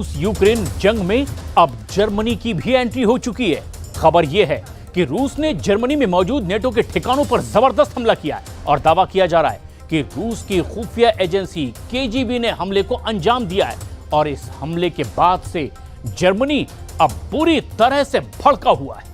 रूस यूक्रेन जंग में अब जर्मनी की भी एंट्री हो चुकी है। खबर यह है कि रूस ने जर्मनी में मौजूद नेटो के ठिकानों पर जबरदस्त हमला किया है और दावा किया जा रहा है कि रूस की खुफिया एजेंसी केजीबी ने हमले को अंजाम दिया है और इस हमले के बाद से जर्मनी अब पूरी तरह से भड़का हुआ है।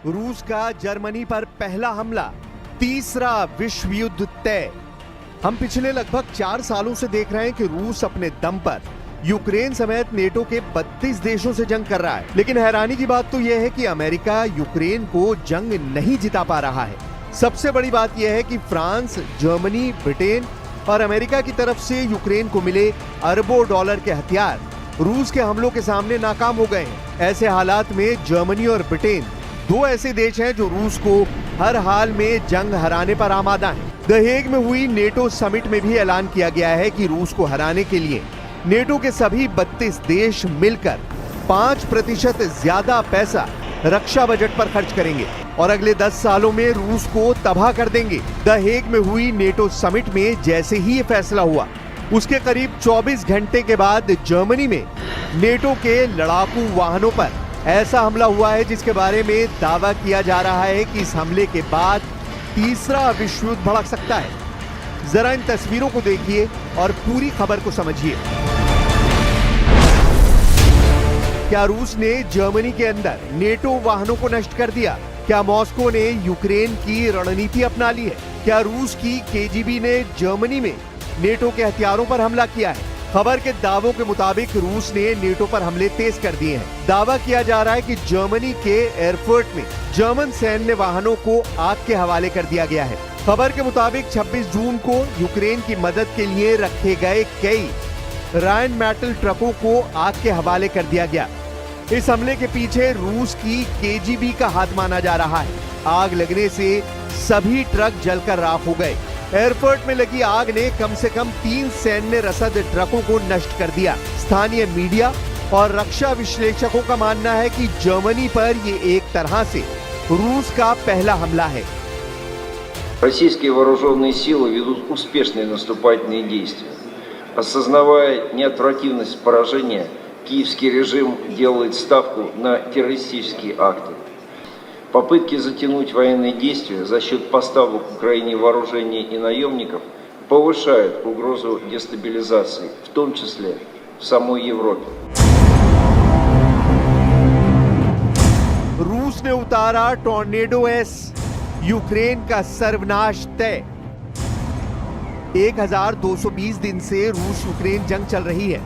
रूस का जर्मनी पर पहला हमला, तीसरा विश्व युद्ध तय। हम पिछले लगभग 4 सालों से देख रहे हैं कि रूस अपने दम पर यूक्रेन समेत नेटो के 32 देशों से जंग कर रहा है। लेकिन हैरानी की बात तो यह है कि अमेरिका यूक्रेन को जंग नहीं जिता पा रहा है। सबसे बड़ी बात यह है कि फ्रांस, जर्मनी, ब्रिटेन और अमेरिका की तरफ से यूक्रेन को मिले अरबों डॉलर के हथियार रूस के हमलों के सामने नाकाम हो गए हैं। ऐसे हालात में जर्मनी और ब्रिटेन दो ऐसे देश हैं जो रूस को हर हाल में जंग हराने पर आमादा हैं। द हेग में हुई नेटो समिट में भी ऐलान किया गया है कि रूस को हराने के लिए नेटो के सभी 32 देश मिलकर 5% ज्यादा पैसा रक्षा बजट पर खर्च करेंगे और अगले 10 सालों में रूस को तबाह कर देंगे। द हेग में हुई नेटो समिट में जैसे ही ये फैसला हुआ, उसके करीब 24 घंटे के बाद जर्मनी में नेटो के लड़ाकू वाहनों पर ऐसा हमला हुआ है जिसके बारे में दावा किया जा रहा है कि इस हमले के बाद तीसरा विश्व युद्ध भड़क सकता है। जरा इन तस्वीरों को देखिए और पूरी खबर को समझिए। क्या रूस ने जर्मनी के अंदर नेटो वाहनों को नष्ट कर दिया? क्या मॉस्को ने यूक्रेन की रणनीति अपना ली है? क्या रूस की केजीबी ने जर्मनी में नेटो के हथियारों पर हमला किया है? खबर के दावों के मुताबिक रूस ने नेटो पर हमले तेज कर दिए हैं। दावा किया जा रहा है कि जर्मनी के एयरपोर्ट में जर्मन सैन्य वाहनों को आग के हवाले कर दिया गया है। खबर के मुताबिक 26 जून को यूक्रेन की मदद के लिए रखे गए कई रायन मेटल ट्रकों को आग के हवाले कर दिया गया। इस हमले के पीछे रूस की केजीबी का हाथ माना जा रहा है। आग लगने से सभी ट्रक जलकर राख हो गए। एयरपोर्ट में लगी आग ने कम से कम 3 सैन्य रसद ट्रकों को नष्ट कर दिया। स्थानीय मीडिया और रक्षा विश्लेषकों का मानना है कि जर्मनी पर ये एक तरह से रूस का पहला हमला है। Российские вооруженные силы ведут успешные наступательные действия. Осознавая неотвратимость поражения, киевский режим делает ставку на террористические акты. Попытки затянуть военные действия за счет поставок Украине вооружений и наемников повышают угрозу дестабилизации, в том числе в самой Европе. रूस ने उतारा टॉर्नेडो एस, यूक्रेन का सर्वनाश तय। 1220 दिन से रूस यूक्रेन जंग चल रही है।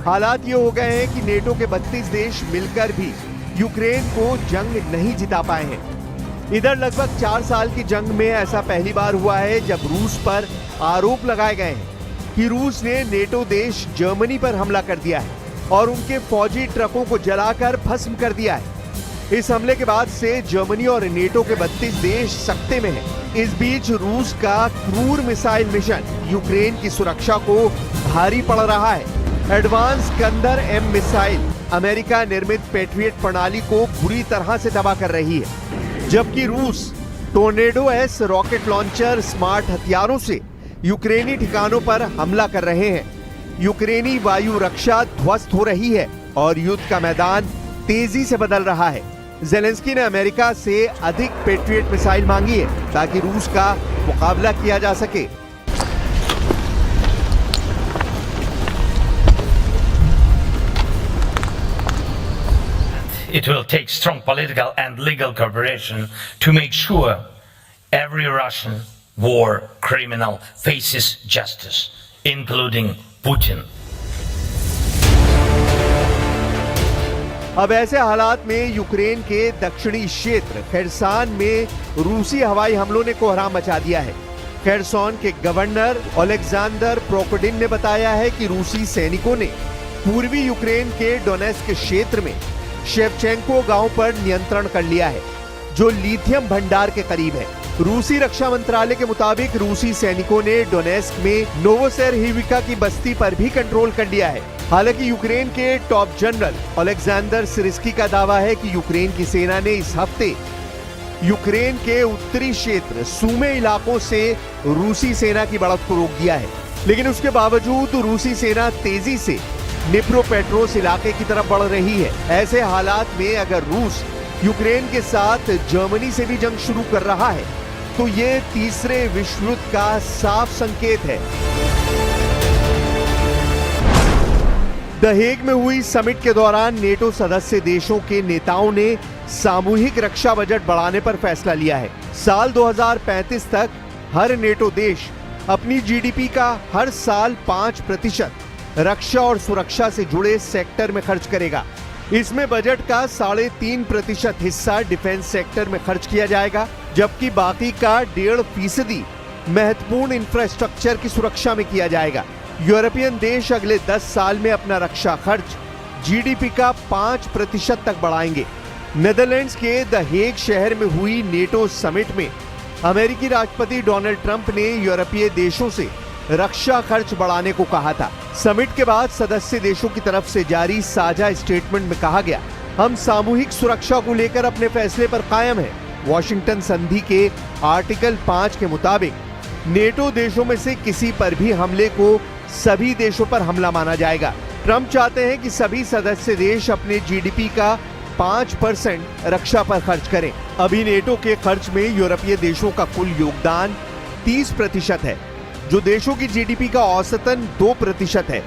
हालात ये हो गए हैं कि नेटो के 32 देश मिलकर भी यूक्रेन को जंग नहीं जिता पाए हैं। इधर लगभग 4 साल की जंग में ऐसा पहली बार हुआ है जब रूस पर आरोप लगाए गए हैं कि रूस ने नेटो देश जर्मनी पर हमला कर दिया है और उनके फौजी ट्रकों को जलाकर भस्म कर दिया है। इस हमले के बाद से जर्मनी और नेटो के 32 देश सख्ते में हैं। इस बीच रूस का क्रूर मिसाइल मिशन यूक्रेन की सुरक्षा को भारी पड़ रहा है। Advance Iskander M missile America निर्मित पैट्रियट प्रणाली को बुरी तरह से तबाह कर रही है, जबकि रूस tornado S rocket launcher smart हथियारों से यूक्रेनी ठिकानों पर हमला कर रहे हैं। यूक्रेनी वायु रक्षा ध्वस्त हो रही है और युद्ध का मैदान तेजी से बदल रहा है। ज़ेलेंस्की ने अमेरिका से अधिक पैट्रियट मिसाइल मांगी है ताकि रूस का मुकाबला किया जा सके। it will take strong political and legal cooperation to make sure every Russian war criminal faces justice, including Putin. अब ऐसे हालात में यूक्रेन के दक्षिणी क्षेत्र खेरसान में रूसी हवाई हमलों ने कोहराम मचा दिया है। खेरसोन के गवर्नर ओलेक्जेंडर प्रोकोडिन ने बताया है कि रूसी सैनिकों ने पूर्वी यूक्रेन के डोनेस्क क्षेत्र में शेवचेंको गांव पर नियंत्रण कर लिया है, जो लिथियम भंडार के करीब है। रूसी रक्षा मंत्रालय के मुताबिक रूसी सैनिकों ने डोनेस्क में नोवोसेरहिविका की बस्ती पर भी कंट्रोल कर लिया है। हालांकि यूक्रेन के टॉप जनरल ओलेक्जेंडर सिरिस्की का दावा है कि यूक्रेन की सेना ने इस हफ्ते यूक्रेन के उत्तरी क्षेत्र सूमे इलाकों से रूसी सेना की बढ़त को रोक दिया है, लेकिन उसके बावजूद रूसी सेना तेजी से निप्रोपेट्रोव्स्क इलाके की तरफ बढ़ रही है। ऐसे हालात में अगर रूस यूक्रेन के साथ जर्मनी से भी जंग शुरू कर रहा है तो ये तीसरे विश्व युद्ध का साफ संकेत है। द हेग में हुई समिट के दौरान नेटो सदस्य देशों के नेताओं ने सामूहिक रक्षा बजट बढ़ाने पर फैसला लिया है। साल 2035 तक हर नेटो देश अपनी जीडीपी का हर साल 5% रक्षा और सुरक्षा से जुड़े सेक्टर में खर्च करेगा। इसमें बजट का 3.5% हिस्सा डिफेंस सेक्टर में खर्च किया जाएगा, जबकि बाकी का 1.5% महत्वपूर्ण इंफ्रास्ट्रक्चर की सुरक्षा में किया जाएगा। यूरोपियन देश अगले 10 साल में अपना रक्षा खर्च जीडीपी का 5% तक बढ़ाएंगे। नेदरलैंड्स के द हेग शहर में हुई नेटो समिट में अमेरिकी राष्ट्रपति डोनाल्ड ट्रंप ने यूरोपीय देशों से रक्षा खर्च बढ़ाने को कहा था। समिट के बाद सदस्य देशों की तरफ से जारी साझा स्टेटमेंट में कहा गया, हम सामूहिक सुरक्षा को लेकर अपने फैसले पर कायम हैं। वॉशिंगटन संधि के आर्टिकल 5 के मुताबिक नेटो देशों में से किसी पर भी हमले को सभी देशों पर हमला माना जाएगा। ट्रंप चाहते हैं कि सभी सदस्य देश अपने जीडीपी का 5% रक्षा पर खर्च करें। अभी नेटो के खर्च में यूरोपीय देशों का कुल योगदान 30% है, जो देशों की जीडीपी का औसतन 2% है।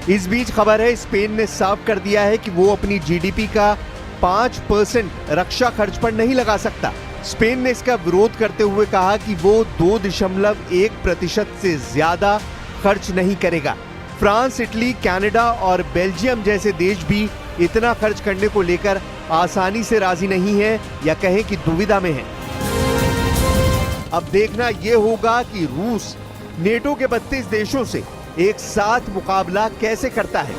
इस बीच खबर है स्पेन ने साफ कर दिया है कि वो अपनी जीडीपी का 5% रक्षा खर्च पर नहीं लगा सकता। स्पेन ने इसका विरोध करते हुए कहा कि वो 2.1% से ज्यादा खर्च नहीं करेगा। फ्रांस, इटली, कनाडा और बेल्जियम जैसे देश भी इतना खर्च करने को लेकर आसानी से राजी नहीं है, या कहें कि दुविधा में है। अब देखना यह होगा कि रूस नेटो के 32 देशों से एक साथ मुकाबला कैसे करता है।